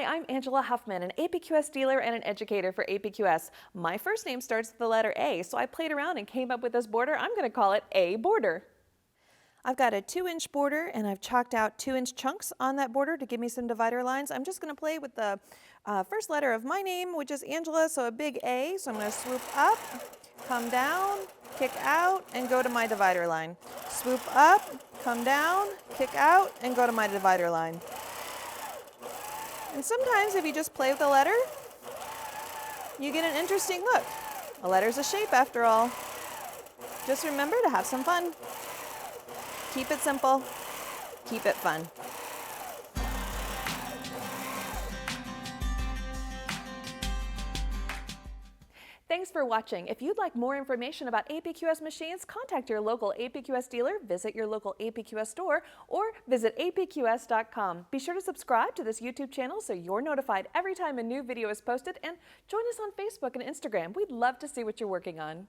I'm Angela Huffman, an APQS dealer and an educator for APQS. My first name starts with the letter A, so I played around and came up with this border. I'm going to call it A border. I've got a 2-inch border and I've chalked out 2-inch chunks on that border to give me some divider lines. I'm just going to play with the first letter of my name, which is Angela, so a big A. So I'm going to swoop up, come down, kick out, and go to my divider line. Swoop up, come down, kick out, and go to my divider line. And sometimes if you just play with the letter, you get an interesting look. A letter's a shape after all. Just remember to have some fun. Keep it simple, keep it fun. Thanks for watching. If you'd like more information about APQS machines, contact your local APQS dealer, visit your local APQS store, or visit apqs.com. Be sure to subscribe to this YouTube channel so you're notified every time a new video is posted, and join us on Facebook and Instagram. We'd love to see what you're working on.